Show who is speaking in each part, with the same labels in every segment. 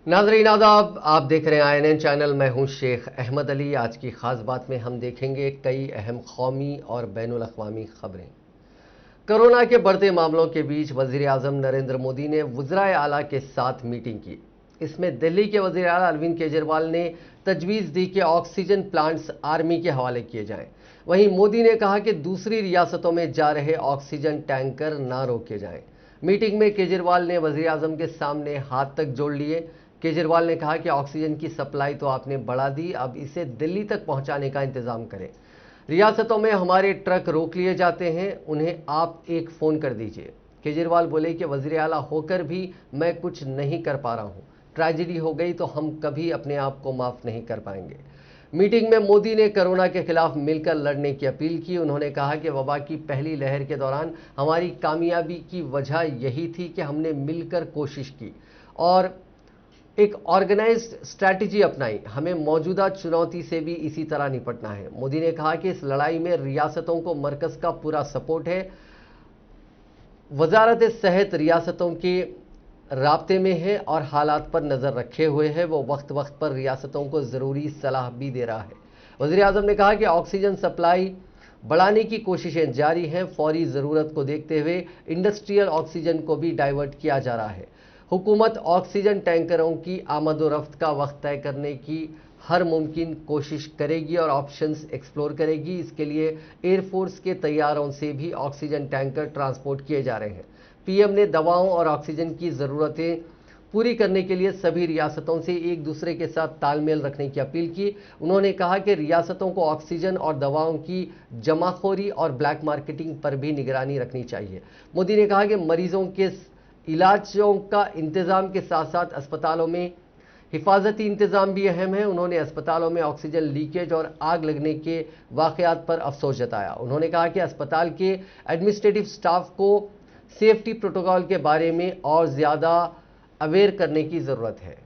Speaker 1: नाज़रीन आदाब, आप देख रहे हैं INN चैनल। मैं हूं शेख अहमद अली। आज की खास बात में हम देखेंगे कई अहम कौमी और बैनुल अक़वामी खबरें। कोरोना के बढ़ते मामलों के बीच वज़ीर आज़म नरेंद्र मोदी ने वज़राए आला के साथ मीटिंग की। इसमें दिल्ली के वज़ीर आला अरविंद केजरीवाल ने तजवीज़ दी कि ऑक्सीजन प्लांट्स आर्मी के हवाले किए जाएं। वहीं मोदी ने कहा कि दूसरी रियासतों में जा रहे ऑक्सीजन टैंकर ना रोके जाएं। मीटिंग में केजरीवाल ने वज़ीर आज़म के सामने हाथ तक जोड़ लिए। केजरीवाल ने कहा कि ऑक्सीजन की सप्लाई तो आपने बढ़ा दी, अब इसे दिल्ली तक पहुंचाने का इंतजाम करें। रियासतों में हमारे ट्रक रोक लिए जाते हैं, उन्हें आप एक फ़ोन कर दीजिए। केजरीवाल बोले कि वज़ीर आला होकर भी मैं कुछ नहीं कर पा रहा हूँ। ट्रेजेडी हो गई तो हम कभी अपने आप को माफ़ नहीं कर पाएंगे। मीटिंग में मोदी ने कोरोना के खिलाफ मिलकर लड़ने की अपील की। उन्होंने कहा कि वबा की पहली लहर के दौरान हमारी कामयाबी की वजह यही थी कि हमने मिलकर कोशिश की और एक ऑर्गेनाइज्ड स्ट्रैटेजी अपनाई। हमें मौजूदा चुनौती से भी इसी तरह निपटना है। मोदी ने कहा कि इस लड़ाई में रियासतों को मरकज का पूरा सपोर्ट है। वजारत सेहत रियासतों के राब्ते में है और हालात पर नज़र रखे हुए है। वो वक्त वक्त पर रियासतों को ज़रूरी सलाह भी दे रहा है। वज़ीर आज़म ने कहा कि ऑक्सीजन सप्लाई बढ़ाने की कोशिशें जारी हैं। फौरी ज़रूरत को देखते हुए इंडस्ट्रियल ऑक्सीजन को भी डाइवर्ट किया जा रहा है। हुकूमत ऑक्सीजन टैंकरों की आमद-ओ-रफ्त का वक्त तय करने की हर मुमकिन कोशिश करेगी और ऑप्शंस एक्सप्लोर करेगी। इसके लिए एयरफोर्स के तैयारों से भी ऑक्सीजन टैंकर ट्रांसपोर्ट किए जा रहे हैं। पीएम ने दवाओं और ऑक्सीजन की ज़रूरतें पूरी करने के लिए सभी रियासतों से एक दूसरे के साथ तालमेल रखने की अपील की। उन्होंने कहा कि रियासतों को ऑक्सीजन और दवाओं की जमाखोरी और ब्लैक मार्केटिंग पर भी निगरानी रखनी चाहिए। मोदी ने कहा कि मरीजों के इलाजों का इंतजाम के साथ साथ अस्पतालों में हिफाजती इंतजाम भी अहम है। उन्होंने अस्पतालों में ऑक्सीजन लीकेज और आग लगने के वाकयात पर अफसोस जताया। उन्होंने कहा कि अस्पताल के एडमिनिस्ट्रेटिव स्टाफ को सेफ्टी प्रोटोकॉल के बारे में और ज़्यादा अवेयर करने की ज़रूरत है।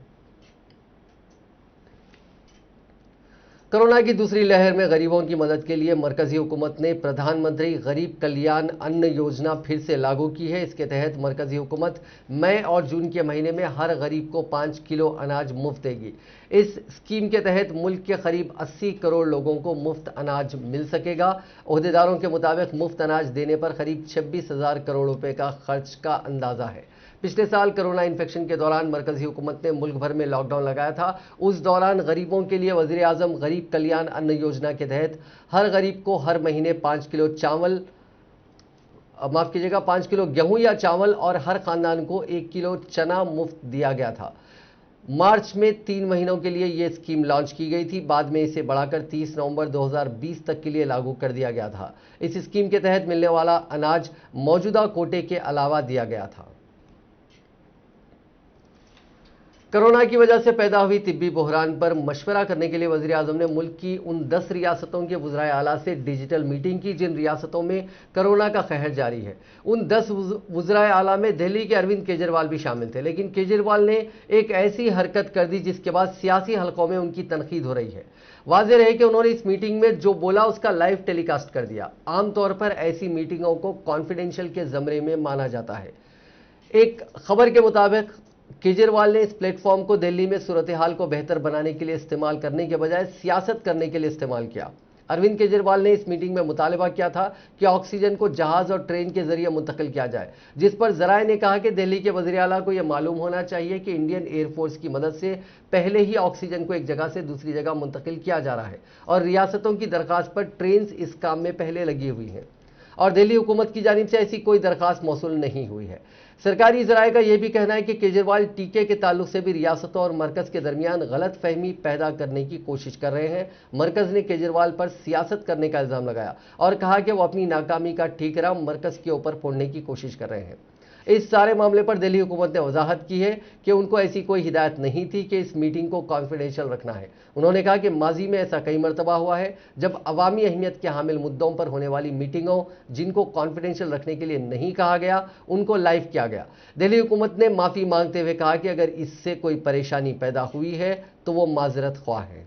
Speaker 1: कोरोना की दूसरी लहर में गरीबों की मदद के लिए मरकजी हुकूमत ने प्रधानमंत्री गरीब कल्याण अन्न योजना फिर से लागू की है। इसके तहत मरकजी हुकूमत मई और जून के महीने में हर गरीब को 5 किलो अनाज मुफ्त देगी। इस स्कीम के तहत मुल्क के करीब 80 करोड़ लोगों को मुफ्त अनाज मिल सकेगा। ओहदेदारों के मुताबिक मुफ्त अनाज देने पर करीब 26,000 करोड़ रुपए का खर्च का अंदाजा है। पिछले साल कोरोना इन्फेक्शन के दौरान मरकजी हुकूमत ने मुल्क भर में लॉकडाउन लगाया था। उस दौरान गरीबों के लिए वज़ीर आज़म गरीब कल्याण अन्न योजना के तहत हर गरीब को हर महीने 5 किलो चावल, माफ़ कीजिएगा, 5 किलो गेहूं या चावल और हर खानदान को 1 किलो चना मुफ्त दिया गया था। मार्च में 3 महीनों के लिए यह स्कीम लॉन्च की गई थी। बाद में इसे बढ़ाकर 30 नवंबर 2020 तक के लिए लागू कर दिया गया था। इस स्कीम के तहत मिलने वाला अनाज मौजूदा कोटे के अलावा दिया गया था। कोरोना की वजह से पैदा हुई तिब्बी बहरान पर मशवरा करने के लिए वज़ीर आज़म ने मुल्क की उन 10 रियासतों के वज़राए आला से डिजिटल मीटिंग की जिन रियासतों में कोरोना का कहर जारी है। उन 10 वज़राए आला में दिल्ली के अरविंद केजरीवाल भी शामिल थे, लेकिन केजरीवाल ने एक ऐसी हरकत कर दी जिसके बाद सियासी हलकों में उनकी तनकीद हो रही है। वाज़ेह रहे कि उन्होंने इस मीटिंग में जो बोला उसका लाइव टेलीकास्ट कर दिया। आमतौर पर ऐसी मीटिंगों को कॉन्फिडेंशियल के ज़मरे में माना जाता है। एक खबर के मुताबिक केजरीवाल ने इस प्लेटफॉर्म को दिल्ली में सूरत हाल को बेहतर बनाने के लिए इस्तेमाल करने के बजाय सियासत करने के लिए इस्तेमाल किया। अरविंद केजरीवाल ने इस मीटिंग में मुतालबा किया था कि ऑक्सीजन को जहाज और ट्रेन के जरिए मुंतकिल किया जाए, जिस पर जराए ने कहा कि दिल्ली के वज़ीर आला को यह मालूम होना चाहिए कि इंडियन एयरफोर्स की मदद से पहले ही ऑक्सीजन को एक जगह से दूसरी जगह मुंतकिल किया जा रहा है और रियासतों की दरखास्त पर ट्रेन इस काम में पहले लगी हुई हैं और दिल्ली हुकूमत की जानिब से ऐसी कोई दरखास्त मौसूल नहीं हुई है। सरकारी ज़राए का यह भी कहना है कि केजरीवाल टीके के ताल्लुक से भी रियासतों और मरकज़ के दरमियान गलत फहमी पैदा करने की कोशिश कर रहे हैं। मरकज़ ने केजरीवाल पर सियासत करने का इल्ज़ाम लगाया और कहा कि वो अपनी नाकामी का ठीकरा मरकज़ के ऊपर फोड़ने की कोशिश कर रहे हैं। इस सारे मामले पर दिल्ली हुकूमत ने वजाहत की है कि उनको ऐसी कोई हिदायत नहीं थी कि इस मीटिंग को कॉन्फिडेंशियल रखना है। उन्होंने कहा कि माजी में ऐसा कई मरतबा हुआ है जब अवामी अहमियत के हामिल मुद्दों पर होने वाली मीटिंगों जिनको कॉन्फिडेंशियल रखने के लिए नहीं कहा गया उनको लाइव किया गया। दिल्ली हुकूमत ने माफ़ी मांगते हुए कहा कि अगर इससे कोई परेशानी पैदा हुई है तो वो माजरत ख्वाह है।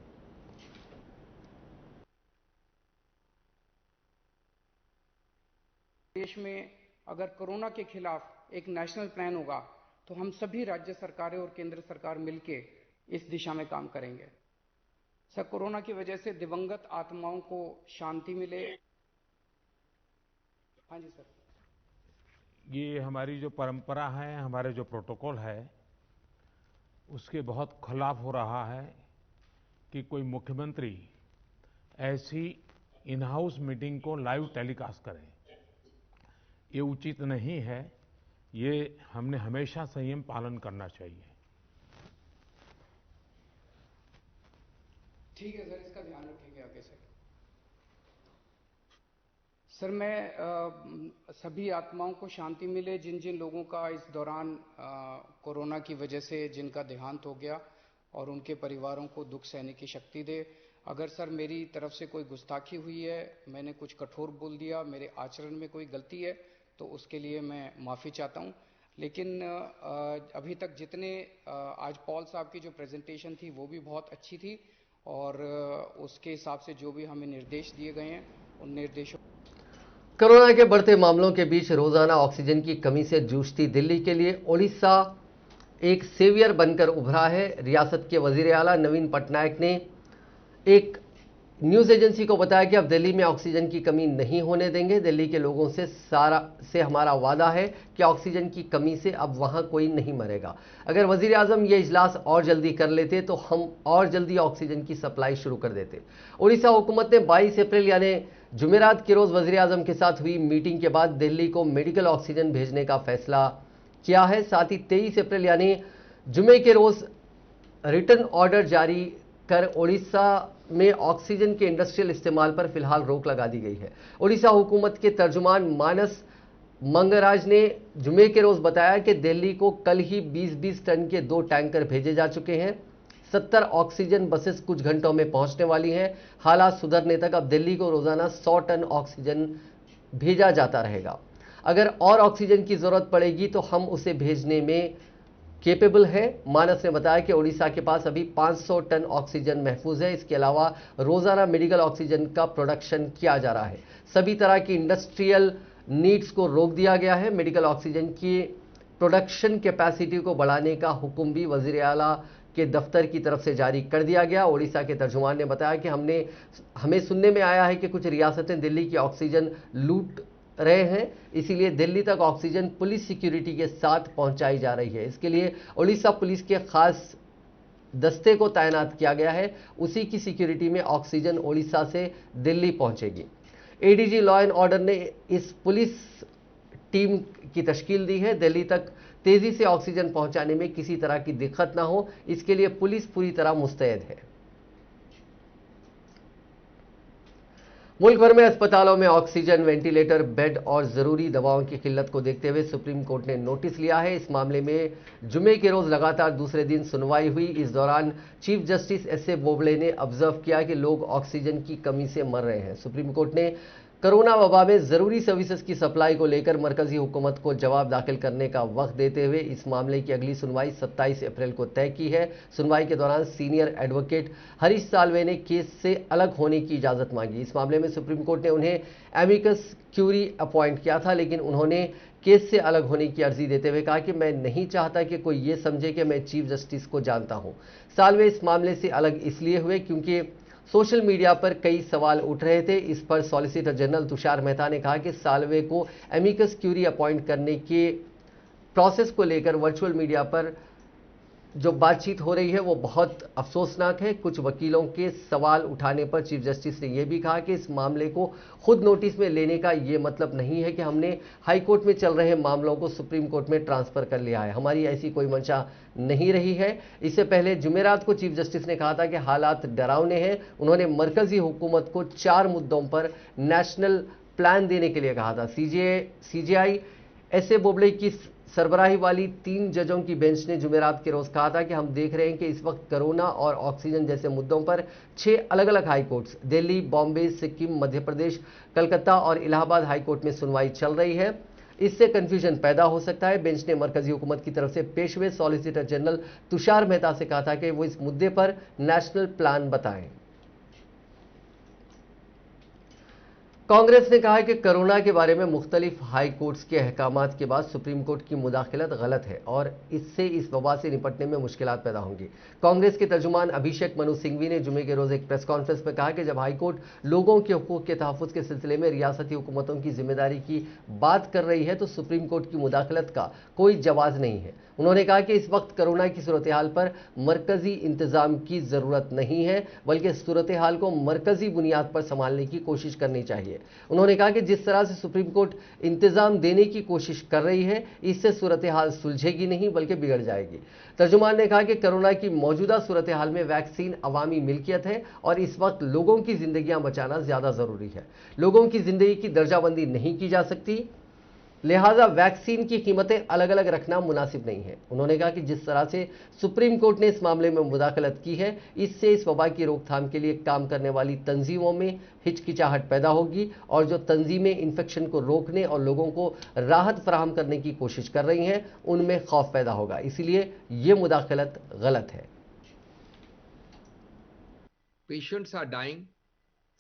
Speaker 2: देश में अगर कोरोना के खिलाफ एक नेशनल प्लान होगा तो हम सभी राज्य सरकारें और केंद्र सरकार मिलके इस दिशा में काम करेंगे। सर, कोरोना की वजह से दिवंगत आत्माओं को शांति मिले। हाँ जी सर।
Speaker 3: ये हमारी जो परंपरा है, हमारे जो प्रोटोकॉल है, उसके बहुत खिलाफ हो रहा है कि कोई मुख्यमंत्री ऐसी इन हाउस मीटिंग को लाइव टेलीकास्ट करें। ये उचित नहीं है। ये हमने हमेशा संयम पालन करना चाहिए।
Speaker 2: ठीक है सर, इसका ध्यान रखेंगे आगे से। सर, मैं सभी आत्माओं को शांति मिले जिन जिन लोगों का इस दौरान कोरोना की वजह से जिनका देहांत हो गया, और उनके परिवारों को दुख सहने की शक्ति दे। अगर सर मेरी तरफ से कोई गुस्ताखी हुई है, मैंने कुछ कठोर बोल दिया, मेरे आचरण में कोई गलती है, तो उसके लिए मैं माफ़ी चाहता हूं। लेकिन अभी तक जितने आज पॉल साहब की जो प्रेजेंटेशन थी वो भी बहुत अच्छी थी, और उसके हिसाब से जो भी हमें निर्देश दिए गए हैं उन निर्देशों।
Speaker 1: कोरोना के बढ़ते मामलों के बीच रोजाना ऑक्सीजन की कमी से जूझती दिल्ली के लिए ओडिशा एक सेवियर बनकर उभरा है। रियासत के वजीर आला नवीन पटनायक ने एक न्यूज एजेंसी को बताया कि अब दिल्ली में ऑक्सीजन की कमी नहीं होने देंगे। दिल्ली के लोगों से हमारा वादा है कि ऑक्सीजन की कमी से अब वहां कोई नहीं मरेगा। अगर वजीर आजम ये इजलास और जल्दी कर लेते तो हम और जल्दी ऑक्सीजन की सप्लाई शुरू कर देते। उड़ीसा हुकूमत ने 22 अप्रैल यानी जुमेरात के रोज वजीर आजम के साथ हुई मीटिंग के बाद दिल्ली को मेडिकल ऑक्सीजन भेजने का फैसला किया है। साथ ही 23 अप्रैल यानी जुमे के रोज रिटर्न ऑर्डर जारी कर ओडिशा में ऑक्सीजन के इंडस्ट्रियल इस्तेमाल पर फिलहाल रोक लगा दी गई है। ओडिशा हुकूमत के तर्जुमान मानस मंगराज ने जुमे के रोज बताया कि दिल्ली को कल ही 20-20 टन के 2 टैंकर भेजे जा चुके हैं। 70 ऑक्सीजन बसेस कुछ घंटों में पहुंचने वाली हैं। हालात सुधरने तक अब दिल्ली को रोजाना 100 टन ऑक्सीजन भेजा जाता रहेगा। अगर और ऑक्सीजन की जरूरत पड़ेगी तो हम उसे भेजने में केपेबल है। मानस ने बताया कि ओडिशा के पास अभी 500 टन ऑक्सीजन महफूज है। इसके अलावा रोजाना मेडिकल ऑक्सीजन का प्रोडक्शन किया जा रहा है। सभी तरह की इंडस्ट्रियल नीड्स को रोक दिया गया है। मेडिकल ऑक्सीजन की प्रोडक्शन कैपेसिटी को बढ़ाने का हुक्म भी वजीर आला के दफ्तर की तरफ से जारी कर दिया गया। ओडिशा के तर्जुमान ने बताया कि हमें सुनने में आया है कि कुछ रियासतें दिल्ली की ऑक्सीजन लूट रहे हैं, इसीलिए दिल्ली तक ऑक्सीजन पुलिस सिक्योरिटी के साथ पहुंचाई जा रही है। इसके लिए ओडिशा पुलिस के खास दस्ते को तैनात किया गया है। उसी की सिक्योरिटी में ऑक्सीजन ओडिशा से दिल्ली पहुंचेगी। एडीजी लॉ एंड ऑर्डर ने इस पुलिस टीम की तश्कील दी है। दिल्ली तक तेजी से ऑक्सीजन पहुंचाने में किसी तरह की दिक्कत ना हो, इसके लिए पुलिस पूरी तरह मुस्तैद है। मुल्क भर में अस्पतालों में ऑक्सीजन, वेंटिलेटर, बेड और जरूरी दवाओं की किल्लत को देखते हुए सुप्रीम कोर्ट ने नोटिस लिया है। इस मामले में जुमे के रोज लगातार दूसरे दिन सुनवाई हुई। इस दौरान चीफ जस्टिस एस.ए. बोबड़े ने ऑब्जर्व किया कि लोग ऑक्सीजन की कमी से मर रहे हैं। सुप्रीम कोर्ट ने कोरोना वबा में जरूरी सर्विसेज की सप्लाई को लेकर मरकजी हुकूमत को जवाब दाखिल करने का वक्त देते हुए इस मामले की अगली सुनवाई 27 अप्रैल को तय की है। सुनवाई के दौरान सीनियर एडवोकेट हरीश साल्वे ने केस से अलग होने की इजाजत मांगी। इस मामले में सुप्रीम कोर्ट ने उन्हें एमिकस क्यूरी अपॉइंट किया था, लेकिन उन्होंने केस से अलग होने की अर्जी देते हुए कहा कि मैं नहीं चाहता कि कोई ये समझे कि मैं चीफ जस्टिस को जानता हूं। साल्वे इस मामले से अलग इसलिए हुए क्योंकि सोशल मीडिया पर कई सवाल उठ रहे थे। इस पर सॉलिसिटर जनरल तुषार मेहता ने कहा कि साल्वे को एमिकस क्यूरी अपॉइंट करने के प्रोसेस को लेकर वर्चुअल मीडिया पर जो बातचीत हो रही है वो बहुत अफसोसनाक है। कुछ वकीलों के सवाल उठाने पर चीफ जस्टिस ने यह भी कहा कि इस मामले को खुद नोटिस में लेने का ये मतलब नहीं है कि हमने हाई कोर्ट में चल रहे मामलों को सुप्रीम कोर्ट में ट्रांसफर कर लिया है। हमारी ऐसी कोई मंशा नहीं रही है। इससे पहले जुमेरात को चीफ जस्टिस ने कहा था कि हालात डरावने हैं। उन्होंने मरकजी हुकूमत को 4 मुद्दों पर नेशनल प्लान देने के लिए कहा था। सीजेआई एस.ए. बोबड़े की सरबराही वाली 3 जजों की बेंच ने जुमेरात के रोज कहा था कि हम देख रहे हैं कि इस वक्त कोरोना और ऑक्सीजन जैसे मुद्दों पर 6 अलग अलग हाई कोर्ट्स दिल्ली, बॉम्बे, सिक्किम, मध्य प्रदेश, कलकत्ता और इलाहाबाद हाई कोर्ट में सुनवाई चल रही है। इससे कंफ्यूजन पैदा हो सकता है। बेंच ने मरकजी हुकूमत की तरफ से पेश हुए सॉलिसिटर जनरल तुषार मेहता से कहा था कि वो इस मुद्दे पर नेशनल प्लान बताएं। कांग्रेस ने कहा है कि कोरोना के बारे में मुख्तलिफ हाई कोर्ट्स के अहकामात के बाद सुप्रीम कोर्ट की मुदाखलत गलत है और इससे इस वबा से निपटने में मुश्किलात पैदा होंगी। कांग्रेस के तर्जुमान अभिषेक मनु सिंघवी ने जुमे के रोज एक प्रेस कॉन्फ्रेंस में कहा कि जब हाईकोर्ट लोगों के हुकूक के तहफ़्फ़ुज़ के सिलसिले में रियासती हुकूमतों की जिम्मेदारी की बात कर रही है तो सुप्रीम कोर्ट की मुदाखलत का कोई जवाज़ नहीं है। उन्होंने कहा कि इस वक्त कोरोना की सूरत हाल पर मरकजी इंतजाम की जरूरत नहीं है, बल्कि सूरत हाल को मरकजी बुनियाद पर संभालने की कोशिश करनी चाहिए। उन्होंने कहा कि जिस तरह से सुप्रीम कोर्ट इंतजाम देने की कोशिश कर रही है, इससे सूरत हाल सुलझेगी नहीं बल्कि बिगड़ जाएगी। तर्जुमान ने कहा कि कोरोना की मौजूदा सूरत हाल में वैक्सीन अवामी मिल्कियत है और इस वक्त लोगों की जिंदगियां बचाना ज्यादा जरूरी है। लोगों की जिंदगी की दर्जाबंदी नहीं की जा सकती, लिहाजा वैक्सीन की कीमतें अलग अलग रखना मुनासिब नहीं है। उन्होंने कहा कि जिस तरह से सुप्रीम कोर्ट ने इस मामले में मुदाखलत की है, इससे इस वबा की रोकथाम के लिए काम करने वाली तंजीमों में हिचकिचाहट पैदा होगी और जो तंजीमें इन्फेक्शन को रोकने और लोगों को राहत फराहम करने की कोशिश कर रही हैं, उनमें खौफ पैदा होगा। इसीलिए ये मुदाखलत गलत है।
Speaker 4: Patients are dying.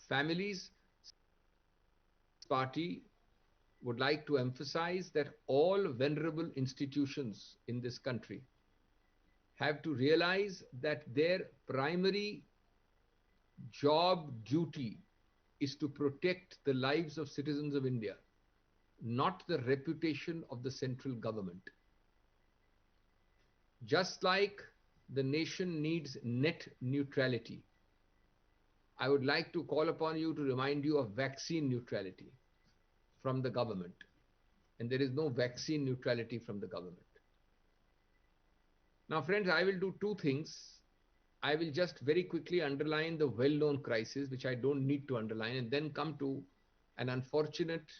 Speaker 4: Families, party would like to emphasize that all venerable institutions in this country have to realize that their primary job duty is to protect the lives of citizens of India, not the reputation of the central government. Just like the nation needs net neutrality, I would like to call upon you to remind you of vaccine neutrality from the government. And there is no vaccine neutrality from the government. Now, friends, I will do two things. I will just very quickly underline the well-known crisis, which I don't need to underline, and then come to an unfortunate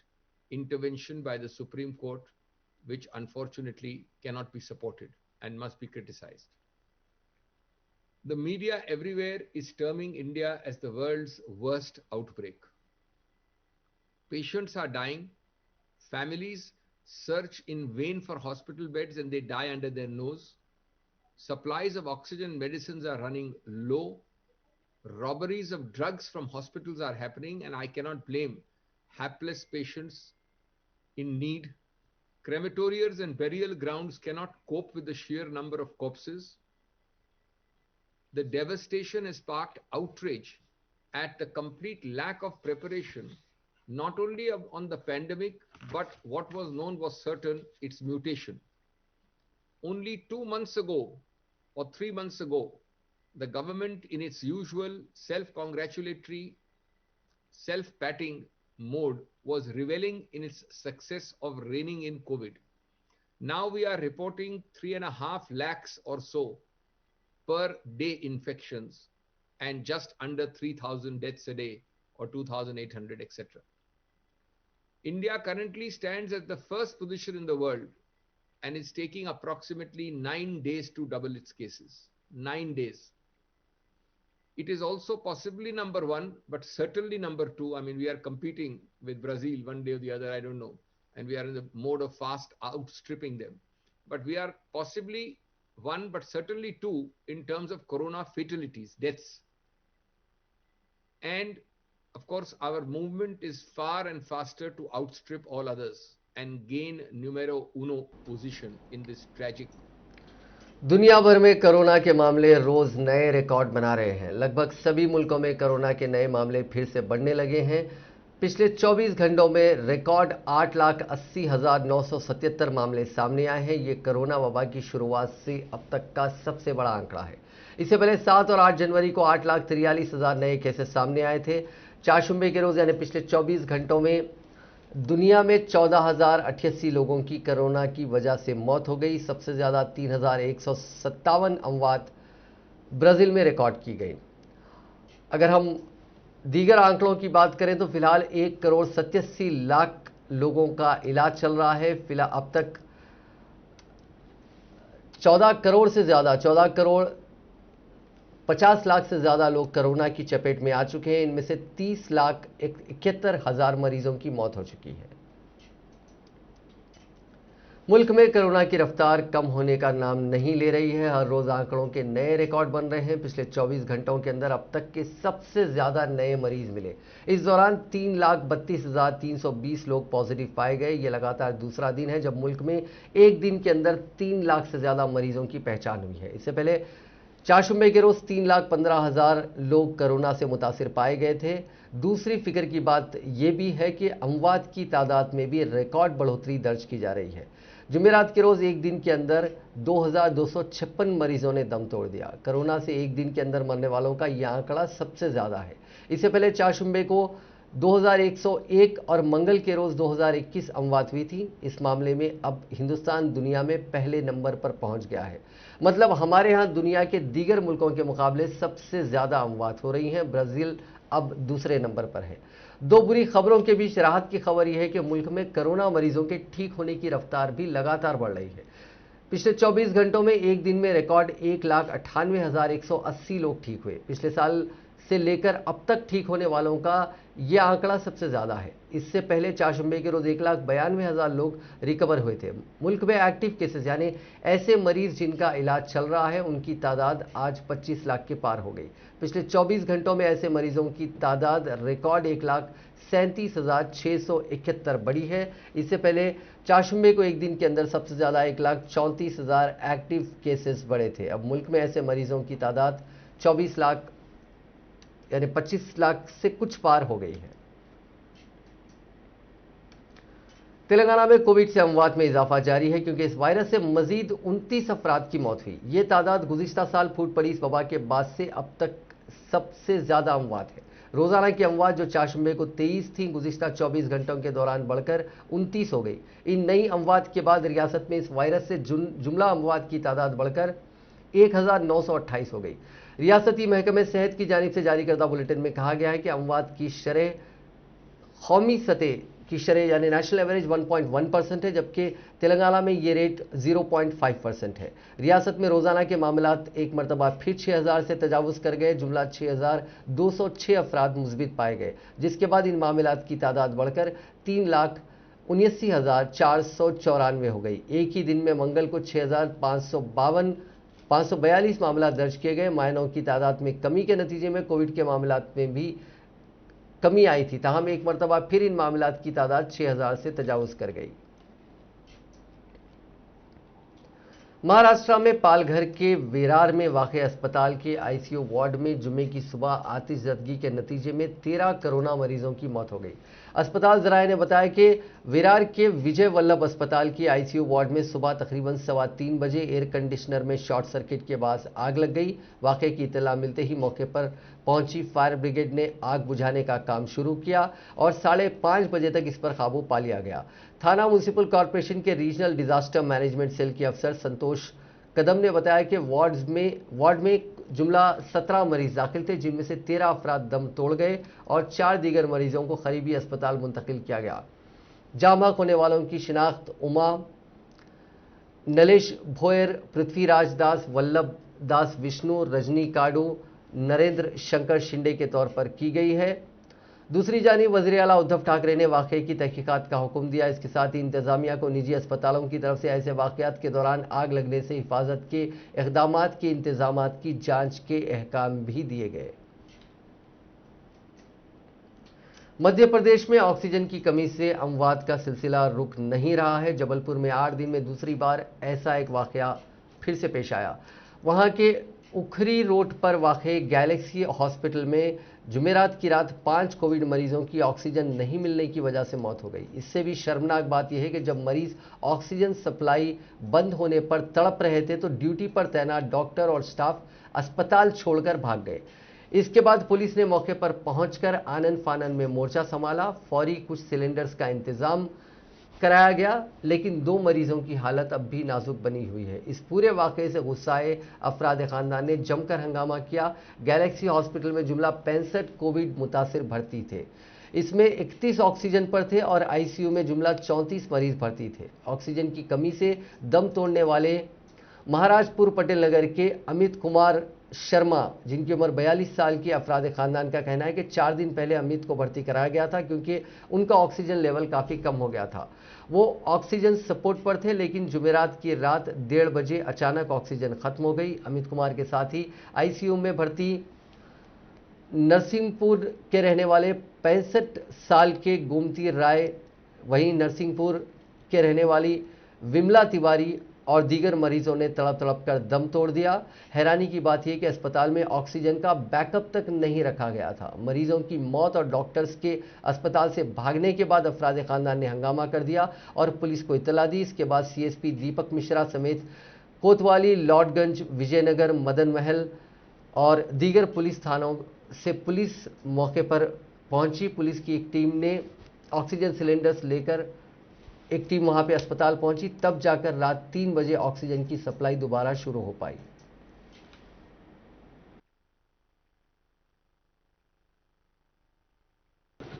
Speaker 4: intervention by the Supreme Court, which unfortunately cannot be supported and must be criticized. The media everywhere is terming India as the world's worst outbreak. Patients are dying. Families search in vain for hospital beds and they die under their nose. Supplies of oxygen medicines are running low. Robberies of drugs from hospitals are happening, and I cannot blame hapless patients in need. Crematoriums and burial grounds cannot cope with the sheer number of corpses. The devastation has sparked outrage at the complete lack of preparation, not only on the pandemic, but what was known was certain, its mutation. Only 2 months ago or 3 months ago, the government, in its usual self-congratulatory, self-patting mode, was reveling in its success of reining in COVID. Now we are reporting 3.5 lakhs or so per day infections and just under 3,000 deaths a day or 2,800, etc. India currently stands at the first position in the world and is taking approximately 9 days to double its cases. 9 days. It is also possibly number one, but certainly number two. I mean, we are competing with Brazil one day or the other, I don't know. And we are in the mode of fast outstripping them. But we are possibly one, but certainly two in terms of corona fatalities, deaths. And of course, our movement is far and faster to outstrip all others and gain numero uno position in this tragic.
Speaker 1: दुनिया भर में corona के मामले रोज नए record बना रहे हैं। लगभग सभी मुल्कों में कोरोना के नए मामले फिर से बढ़ने लगे हैं। पिछले 24 घंटों में रिकॉर्ड 8,80,977 मामले सामने आए हैं। ये कोरोना वबा की शुरुआत से अब तक का सबसे बड़ा आंकड़ा है। इससे पहले 7 और 8 जनवरी को 8,43,000 नए केसेस सामने आए थे। चारशुम्बे के रोज यानी पिछले 24 घंटों में दुनिया में 14,088 लोगों की कोरोना की वजह से मौत हो गई। सबसे ज़्यादा 3,157 अमवात ब्राज़ील में रिकॉर्ड की गई। अगर हम दीगर आंकड़ों की बात करें तो फिलहाल 1,87,00,000 लोगों का इलाज चल रहा है। फिलहाल अब तक 14 करोड़ 50 लाख से ज़्यादा लोग कोरोना की चपेट में आ चुके हैं। इनमें से 30,71,000 मरीजों की मौत हो चुकी है। मुल्क में कोरोना की रफ्तार कम होने का नाम नहीं ले रही है। हर रोज आंकड़ों के नए रिकॉर्ड बन रहे हैं। पिछले 24 घंटों के अंदर अब तक के सबसे ज्यादा नए मरीज मिले। इस दौरान 3,32,320 लोग पॉजिटिव पाए गए। ये लगातार दूसरा दिन है जब मुल्क में एक दिन के अंदर 3 लाख से ज्यादा मरीजों की पहचान हुई है। इससे पहले चारशंबे के रोज 3,15,000 लोग कोरोना से मुतासिर पाए गए थे। दूसरी फिक्र की बात यह भी है कि अमवात की तादाद में भी रिकॉर्ड बढ़ोतरी दर्ज की जा रही है। जुमेरात के रोज एक दिन के अंदर 2,256 मरीजों ने दम तोड़ दिया। कोरोना से एक दिन के अंदर मरने वालों का यह आंकड़ा सबसे ज्यादा है। इससे पहले चारशंबे को 2,101 और मंगल के रोज 2,021 अमवात हुई थी। इस मामले में अब हिंदुस्तान दुनिया में पहले नंबर पर पहुंच गया है। मतलब हमारे यहां दुनिया के दीगर मुल्कों के मुकाबले सबसे ज्यादा अमवात हो रही हैं। ब्राजील अब दूसरे नंबर पर है। दो बुरी खबरों के बीच राहत की खबर यह है कि मुल्क में कोरोना मरीजों के ठीक होने की रफ्तार भी लगातार बढ़ रही है। पिछले 24 घंटों में एक दिन में रिकॉर्ड 1,98,180 लोग ठीक हुए। पिछले साल से लेकर अब तक ठीक होने वालों का यह आंकड़ा सबसे ज्यादा है। इससे पहले चारशंबे के रोज 1,92,000 लोग रिकवर हुए थे। मुल्क में एक्टिव केसेस यानी ऐसे मरीज जिनका इलाज चल रहा है उनकी तादाद आज 25 लाख के पार हो गई। पिछले 24 घंटों में ऐसे मरीजों की तादाद रिकॉर्ड 1,37,671 बढ़ी है। इससे पहले चारशंबे को एक दिन के अंदर सबसे ज्यादा 1,34,000 एक्टिव केसेस बढ़े थे। अब मुल्क में ऐसे मरीजों की तादाद 24 लाख यानी 25 लाख से कुछ पार हो गई है। तेलंगाना में कोविड से अमवात में इजाफा जारी है क्योंकि इस वायरस से मजीद 29 अफराद की मौत हुई। ये तादाद गुज़िश्ता साल फूट पड़ी इस वबा के बाद से अब तक सबसे ज्यादा अमवात है। रोजाना की अमवात जो चारशंबे को 23 थी, गुज़िश्ता 24 घंटों के दौरान बढ़कर 29 हो गई। इन नई अमवात के बाद रियासत में इस वायरस से जुमला अमवात की तादाद बढ़कर 1,928 हो गई। रियासती महकमे सेहत की जानिब से जारी करदा बुलेटिन में कहा गया है कि अमवात की शरह कौमी सतह की शरह यानी नेशनल एवरेज 1.1% है, जबकि तेलंगाना में ये रेट 0.5% है। रियासत में रोजाना के मामलात एक मरतबा फिर 6,000 से तजावुज कर गए। जुमला 6,206 अफराद मुस्बित पाए गए, जिसके बाद इन मामलात की तादाद बढ़कर 3,79,494 हो गई। एक ही दिन में मंगल को 6,542 मामला दर्ज किए गए। मायनों की तादाद में कमी के नतीजे में कोविड के मामलात में भी कमी आई थी। ताहम एक मरतबा फिर इन मामलात की तादाद 6,000 से तजावुज कर गई। महाराष्ट्र में पालघर के विरार में वाक़ अस्पताल के आईसीयू वार्ड में जुमे की सुबह आतिशज़दगी के नतीजे में 13 कोरोना मरीजों की मौत हो गई। अस्पताल ज़राए ने बताया कि विरार के विजय वल्लभ अस्पताल की आईसीयू वार्ड में सुबह तकरीबन 3:15 बजे एयर कंडीशनर में शॉर्ट सर्किट के बाद आग लग गई। वाक़े की इत्तला मिलते ही मौके पर पहुंची फायर ब्रिगेड ने आग बुझाने का काम शुरू किया और 5:30 बजे तक इस पर काबू पा लिया गया। थाना म्युनिसिपल कॉरपोरेशन के रीजनल डिजास्टर मैनेजमेंट सेल के अफसर संतोष कदम ने बताया कि वार्ड में जुमला 17 मरीज दाखिल थे, जिनमें से 13 अफराद दम तोड़ गए और 4 दीगर मरीजों को करीबी अस्पताल मुंतकिल किया गया। जाम होने वालों की शिनाख्त उमा, नलेश भोयर, पृथ्वीराज दास, वल्लभ दास विष्णु, रजनी काडू, नरेंद्र शंकर शिंदे के तौर पर की गई है। दूसरी जानिब वज़ीर आला उद्धव ठाकरे ने वाक़े की तहकीकात का हुक्म दिया। इसके साथ ही इंतजामिया को निजी अस्पतालों की तरफ से ऐसे वाक़यात के दौरान आग लगने से हिफाजत के इक़दामात के इंतजामात की जांच के अहकाम भी दिए गए। मध्य प्रदेश में ऑक्सीजन की कमी से अमवात का सिलसिला रुक नहीं रहा है। जबलपुर में 8 दिन में दूसरी बार ऐसा एक वाक़या फिर से पेश आया। वहां के उखरी रोड पर वाक़े गैलेक्सी हॉस्पिटल में जुमेरात की रात 5 कोविड मरीजों की ऑक्सीजन नहीं मिलने की वजह से मौत हो गई। इससे भी शर्मनाक बात यह है कि जब मरीज ऑक्सीजन सप्लाई बंद होने पर तड़प रहे थे तो ड्यूटी पर तैनात डॉक्टर और स्टाफ अस्पताल छोड़कर भाग गए। इसके बाद पुलिस ने मौके पर पहुंचकर आनन फानन में मोर्चा संभाला। फौरी कुछ सिलेंडर्स का इंतजाम कराया गया, लेकिन 2 मरीजों की हालत अब भी नाजुक बनी हुई है। इस पूरे वाक़े से गुस्साए अफराद खानदान ने जमकर हंगामा किया। गैलेक्सी हॉस्पिटल में जुमला 65 कोविड मुतासिर भर्ती थे। इसमें 31 ऑक्सीजन पर थे और आईसीयू में जुमला 34 मरीज भर्ती थे। ऑक्सीजन की कमी से दम तोड़ने वाले महाराजपुर पटेल नगर के अमित कुमार शर्मा, जिनकी उम्र 42 साल की, अफराद खानदान का कहना है कि 4 दिन पहले अमित को भर्ती कराया गया था क्योंकि उनका ऑक्सीजन लेवल काफ़ी कम हो गया था। वो ऑक्सीजन सपोर्ट पर थे, लेकिन जुमेरात की रात 1:30 बजे अचानक ऑक्सीजन खत्म हो गई। अमित कुमार के साथ ही आईसीयू में भर्ती नरसिंहपुर के रहने वाले 65 साल के गोमती राय, वहीं नरसिंहपुर के रहने वाली विमला तिवारी और दीगर मरीजों ने तड़प तड़प कर दम तोड़ दिया। हैरानी की बात यह कि अस्पताल में ऑक्सीजन का बैकअप तक नहीं रखा गया था। मरीजों की मौत और डॉक्टर्स के अस्पताल से भागने के बाद अफराद खानदान ने हंगामा कर दिया और पुलिस को इत्तला दी। इसके बाद सीएसपी दीपक मिश्रा समेत कोतवाली, लॉर्डगंज, विजयनगर, मदन महल और दीगर पुलिस थानों से पुलिस मौके पर पहुंची। पुलिस की एक टीम ने ऑक्सीजन सिलेंडर्स लेकर एक टीम वहां पे अस्पताल पहुंची, तब जाकर रात 3 बजे ऑक्सीजन की सप्लाई दोबारा शुरू हो पाई।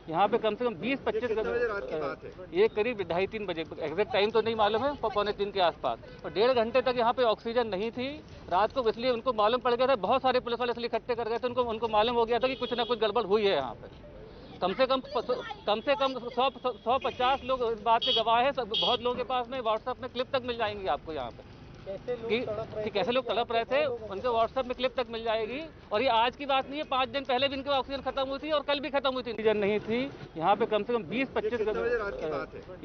Speaker 5: यहाँ पे कम से कम 20-25 ये करीब 2:30-3 बजे, एग्जैक्ट टाइम तो नहीं मालूम है, 2:45 के आसपास। और 1.5 घंटे तक यहाँ पे ऑक्सीजन नहीं थी रात को, इसलिए उनको मालूम पड़ गया था। बहुत सारे पुलिस वाले इसलिए इकट्ठे कर गए थे, उनको मालूम हो गया था कि कुछ ना कुछ गड़बड़ हुई है यहाँ पे। कम से कम 100-150 लोग इस बात के गवाह है। बहुत लोगों के पास में व्हाट्सएप में क्लिप तक मिल जाएंगी आपको यहाँ पे कि कैसे लोग तड़प रहे थे, उनके व्हाट्सएप में क्लिप तक मिल जाएगी। और ये आज की बात नहीं है, 5 दिन पहले भी इनकी ऑक्सीजन खत्म हुई थी और कल भी खत्म हुई थी, ऑक्सीजन नहीं थी यहाँ पे। कम से कम 20-25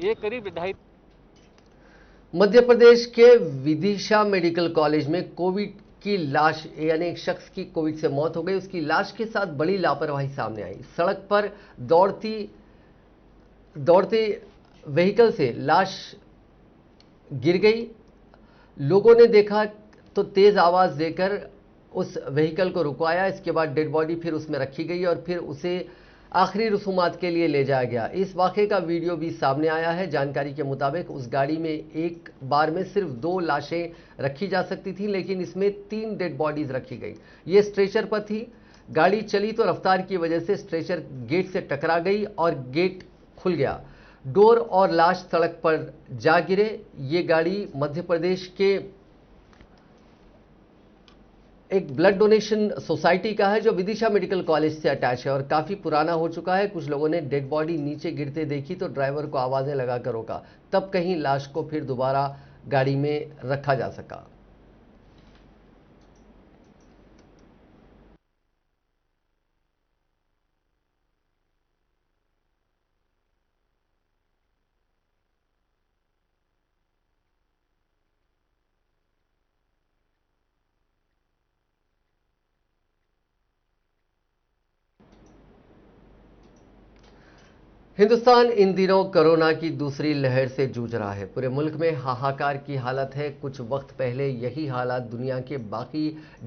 Speaker 5: ये करीब 2:30।
Speaker 1: मध्य प्रदेश के विदिशा मेडिकल कॉलेज में कोविड की लाश, यानी एक शख्स की कोविड से मौत हो गई। उसकी लाश के साथ बड़ी लापरवाही सामने आई। सड़क पर दौड़ते व्हीकल से लाश गिर गई। लोगों ने देखा तो तेज आवाज देकर उस व्हीकल को रुकवाया। इसके बाद डेड बॉडी फिर उसमें रखी गई और फिर उसे आखिरी रसूमात के लिए ले जाया गया। इस वाक़े का वीडियो भी सामने आया है। जानकारी के मुताबिक उस गाड़ी में एक बार में सिर्फ 2 लाशें रखी जा सकती थी, लेकिन इसमें 3 डेड बॉडीज रखी गई। ये स्ट्रेचर पर थी। गाड़ी चली तो रफ्तार की वजह से स्ट्रेचर गेट से टकरा गई और गेट खुल गया। डोर और लाश सड़क पर जा गिरे। ये गाड़ी मध्य प्रदेश के एक ब्लड डोनेशन सोसाइटी का है जो विदिशा मेडिकल कॉलेज से अटैच है और काफ़ी पुराना हो चुका है। कुछ लोगों ने डेड बॉडी नीचे गिरते देखी तो ड्राइवर को आवाज़ें लगाकर रोका, तब कहीं लाश को फिर दोबारा गाड़ी में रखा जा सका। हिंदुस्तान इन दिनों कोरोना की दूसरी लहर से जूझ रहा है। पूरे मुल्क में हाहाकार की हालत है। कुछ वक्त पहले यही हालात दुनिया के बाकी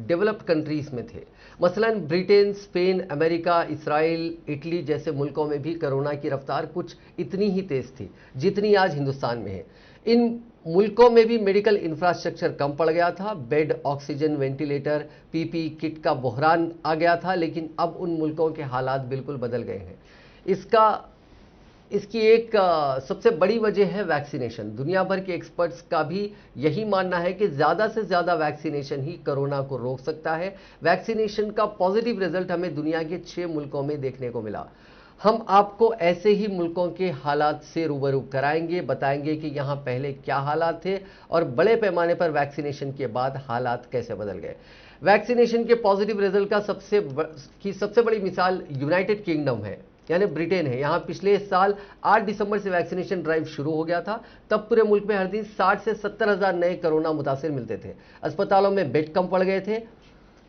Speaker 1: डेवलप्ड कंट्रीज में थे। मसलन Britain, Spain, America, Israel, Italy जैसे मुल्कों में भी कोरोना की रफ्तार कुछ इतनी ही तेज थी जितनी आज हिंदुस्तान में है। इन मुल्कों में भी मेडिकल इंफ्रास्ट्रक्चर कम पड़ गया था। Bed, oxygen, ventilator, PP kit का बहरान आ गया था। लेकिन अब उन मुल्कों के हालात बिल्कुल बदल गए हैं। इसकी एक सबसे बड़ी वजह है वैक्सीनेशन। दुनिया भर के एक्सपर्ट्स का भी यही मानना है कि ज़्यादा से ज़्यादा वैक्सीनेशन ही कोरोना को रोक सकता है। वैक्सीनेशन का पॉजिटिव रिजल्ट हमें दुनिया के 6 मुल्कों में देखने को मिला। हम आपको ऐसे ही मुल्कों के हालात से रूबरू कराएंगे, बताएंगे कि यहाँ पहले क्या हालात थे और बड़े पैमाने पर वैक्सीनेशन के बाद हालात कैसे बदल गए। वैक्सीनेशन के पॉजिटिव रिजल्ट का सबसे बड़ी मिसाल यूनाइटेड किंगडम है, यानी ब्रिटेन है। यहाँ पिछले साल 8 दिसंबर से वैक्सीनेशन ड्राइव शुरू हो गया था। तब पूरे मुल्क में हर दिन 60 से 70 हज़ार नए कोरोना मुतासिर मिलते थे। अस्पतालों में बेड कम पड़ गए थे।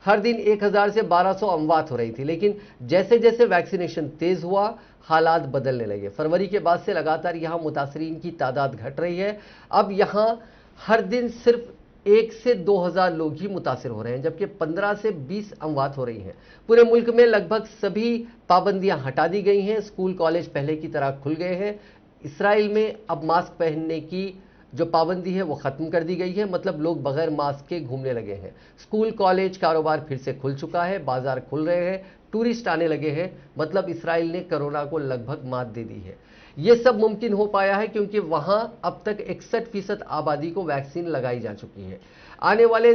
Speaker 1: हर दिन 1000 से 1200 अमवात हो रही थी। लेकिन जैसे जैसे वैक्सीनेशन तेज हुआ, हालात बदलने लगे। फरवरी के बाद से लगातार यहाँ मुतासरीन की तादाद घट रही है। अब यहाँ हर दिन सिर्फ 1 से 2000 लोग ही मुतासिर हो रहे हैं, जबकि 15 से 20 अमवात हो रही हैं। पूरे मुल्क में लगभग सभी पाबंदियां हटा दी गई हैं। स्कूल, कॉलेज पहले की तरह खुल गए हैं। इसराइल में अब मास्क पहनने की जो पाबंदी है वो ख़त्म कर दी गई है, मतलब लोग बगैर मास्क के घूमने लगे हैं। स्कूल, कॉलेज, कारोबार फिर से खुल चुका है। बाजार खुल रहे हैं, टूरिस्ट आने लगे हैं। मतलब इसराइल ने कोरोना को लगभग मात दे दी है। ये सब मुमकिन हो पाया है क्योंकि वहाँ अब तक 61% आबादी को वैक्सीन लगाई जा चुकी है। आने वाले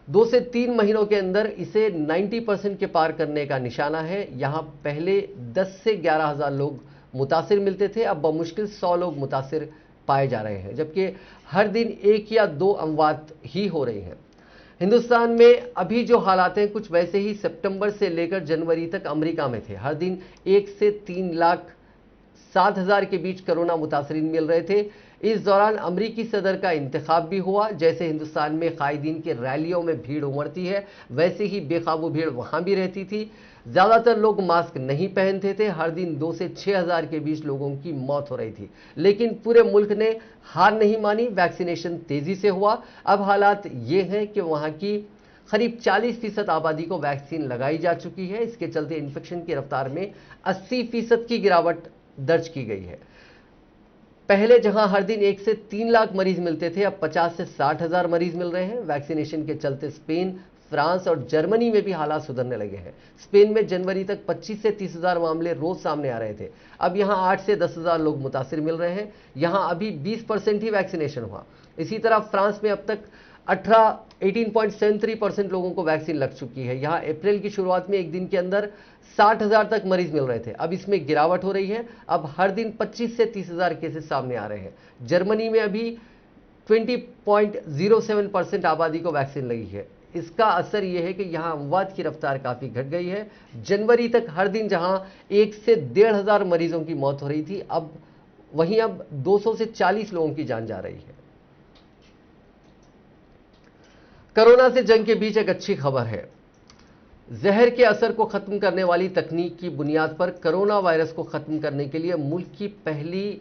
Speaker 1: 2 से 3 महीनों के अंदर इसे 90% के पार करने का निशाना है। यहां पहले 10 से 11 हजार लोग मुतासिर मिलते थे, अब बमुश्किल 100 लोग मुतासिर पाए जा रहे हैं, जबकि हर दिन 1 या 2 अमवात ही हो रही हैं। हिंदुस्तान में अभी जो हालात हैं कुछ वैसे ही सितंबर से लेकर जनवरी तक अमेरिका में थे। हर दिन 1 से 3,07,000 के बीच कोरोना मुतासरीन मिल रहे थे। इस दौरान अमरीकी सदर का इंतखाब भी हुआ। जैसे हिंदुस्तान में कायदीन के रैलियों में भीड़ उमड़ती है, वैसे ही बेकाबू भीड़ वहां भी रहती थी। ज्यादातर लोग मास्क नहीं पहनते थे। हर दिन 2 से 6,000 के बीच लोगों की मौत हो रही थी, लेकिन पूरे मुल्क ने हार नहीं मानी। वैक्सीनेशन तेजी से हुआ। अब हालात ये हैं कि वहां की करीब 40% आबादी को वैक्सीन लगाई जा चुकी है। इसके चलते इन्फेक्शन की रफ्तार में 80% की गिरावट दर्ज की गई है। पहले जहां हर दिन 1 से 3 लाख मरीज मिलते थे, अब 50 से 60 हजार मरीज मिल रहे हैं। वैक्सीनेशन के चलते स्पेन, फ्रांस और जर्मनी में भी हालात सुधरने लगे हैं। स्पेन में जनवरी तक 25 से 30 हजार मामले रोज सामने आ रहे थे, अब यहां 8 से 10 हजार लोग मुतासिर मिल रहे हैं। यहां अभी 20% ही वैक्सीनेशन हुआ। इसी तरह फ्रांस में अब तक 18.73% लोगों को वैक्सीन लग चुकी है। यहां अप्रैल की शुरुआत में एक दिन के अंदर 60,000 तक मरीज मिल रहे थे, अब इसमें गिरावट हो रही है। अब हर दिन 25 से 30,000 केसेस सामने आ रहे हैं। जर्मनी में अभी 20.07% आबादी को वैक्सीन लगी है। इसका असर यह है कि यहां अमवात की रफ्तार काफी घट गई है। जनवरी तक हर दिन जहां 1 से 1,500 मरीजों की मौत हो रही थी, अब 200 से 40 लोगों की जान जा रही है। कोरोना से जंग के बीच एक अच्छी खबर है। जहर के असर को खत्म करने वाली तकनीक की बुनियाद पर कोरोना वायरस को खत्म करने के लिए मुल्क की पहली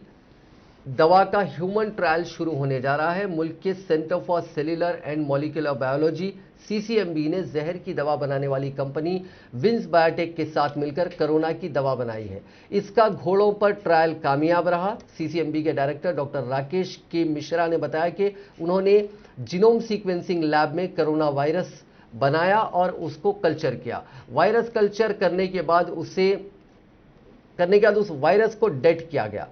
Speaker 1: दवा का ह्यूमन ट्रायल शुरू होने जा रहा है। मुल्क के centre for cellular and molecular biology CCMB ने जहर की दवा बनाने वाली कंपनी विंस बायोटेक के साथ मिलकर कोरोना की दवा बनाई है। इसका घोड़ों पर ट्रायल कामयाब रहा। CCMB के डायरेक्टर डॉक्टर राकेश के मिश्रा ने बताया कि उन्होंने जीनोम सीक्वेंसिंग लैब में कोरोना वायरस बनाया और उसको कल्चर किया। वायरस कल्चर करने के बाद उस वायरस को डेड किया गया।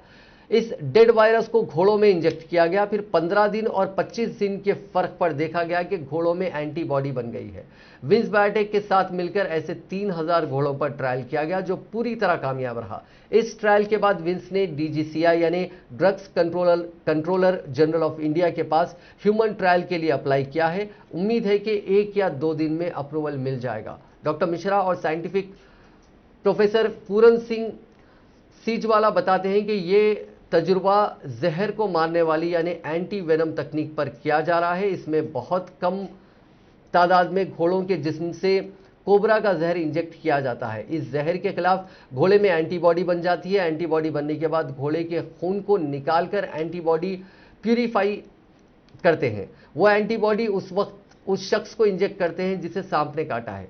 Speaker 1: इस डेड वायरस को घोड़ों में इंजेक्ट किया गया। फिर 15 दिन और 25 दिन के फर्क पर देखा गया कि घोड़ों में एंटीबॉडी बन गई है। विंस बायोटेक के साथ मिलकर ऐसे 3,000 घोड़ों पर ट्रायल किया गया, जो पूरी तरह कामयाब रहा। इस ट्रायल के बाद विंस ने DGCI यानी drugs controller general of India के पास ह्यूमन ट्रायल के लिए अप्लाई किया है। उम्मीद है कि 1 या 2 दिन में अप्रूवल मिल जाएगा। डॉक्टर मिश्रा और साइंटिफिक प्रोफेसर पूरन सिंह सीजवाला बताते हैं कि ये तजुर्बा जहर को मारने वाली यानी एंटी वेनम तकनीक पर किया जा रहा है। इसमें बहुत कम तादाद में घोड़ों के जिस्म से कोबरा का जहर इंजेक्ट किया जाता है। इस जहर के खिलाफ घोड़े में एंटीबॉडी बन जाती है। एंटीबॉडी बनने के बाद घोड़े के खून को निकालकर एंटीबॉडी प्यूरिफाई करते हैं। वो एंटीबॉडी उस वक्त उस शख्स को इंजेक्ट करते हैं जिसे सांप ने काटा है।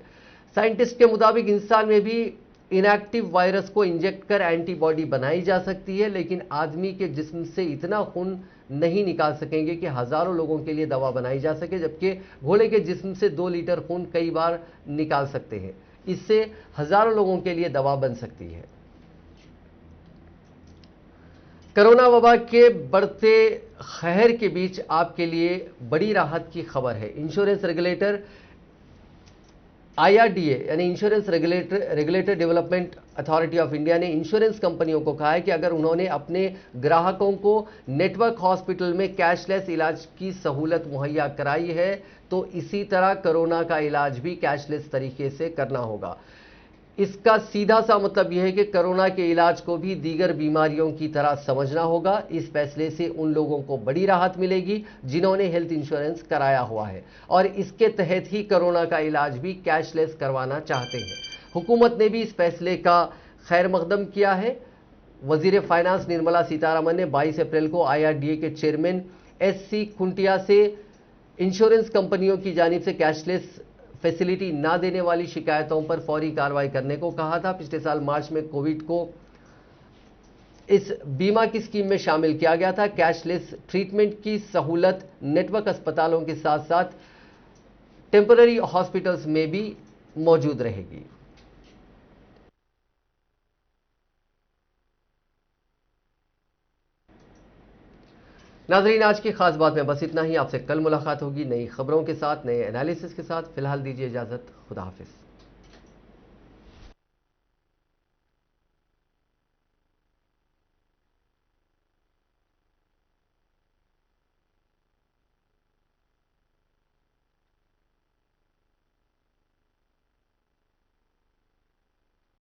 Speaker 1: साइंटिस्ट के मुताबिक इंसान में भी इनएक्टिव वायरस को इंजेक्ट कर एंटीबॉडी बनाई जा सकती है, लेकिन आदमी के जिस्म से इतना खून नहीं निकाल सकेंगे कि हजारों लोगों के लिए दवा बनाई जा सके, जबकि घोड़े के जिस्म से 2 लीटर खून कई बार निकाल सकते हैं। इससे हजारों लोगों के लिए दवा बन सकती है। कोरोना वबा के बढ़ते कहर के बीच आपके लिए बड़ी राहत की खबर है। इंश्योरेंस रेगुलेटर IRDA यानी insurance regulator development authority of India ने इंश्योरेंस कंपनियों को कहा है कि अगर उन्होंने अपने ग्राहकों को नेटवर्क हॉस्पिटल में कैशलेस इलाज की सहूलत मुहैया कराई है, तो इसी तरह कोरोना का इलाज भी कैशलेस तरीके से करना होगा। इसका सीधा सा मतलब यह है कि कोरोना के इलाज को भी दीगर बीमारियों की तरह समझना होगा। इस फैसले से उन लोगों को बड़ी राहत मिलेगी जिन्होंने हेल्थ इंश्योरेंस कराया हुआ है और इसके तहत ही कोरोना का इलाज भी कैशलेस करवाना चाहते हैं। हुकूमत ने भी इस फैसले का खैर मकदम किया है। वजीर फाइनेंस निर्मला सीतारमन ने 22 अप्रैल को IRDA के चेयरमैन SC खुंटिया से इंश्योरेंस कंपनियों की जानिब से कैशलेस फैसिलिटी ना देने वाली शिकायतों पर फौरी कार्रवाई करने को कहा था। पिछले साल मार्च में कोविड को इस बीमा की स्कीम में शामिल किया गया था। कैशलेस ट्रीटमेंट की सहूलत नेटवर्क अस्पतालों के साथ साथ टेम्पररी हॉस्पिटल्स में भी मौजूद रहेगी। नाजरीन, आज की खास बात में बस इतना ही। आपसे कल मुलाकात होगी नई खबरों के साथ, नए एनालिसिस के साथ। फिलहाल दीजिए इजाजत। खुदा हाफिज।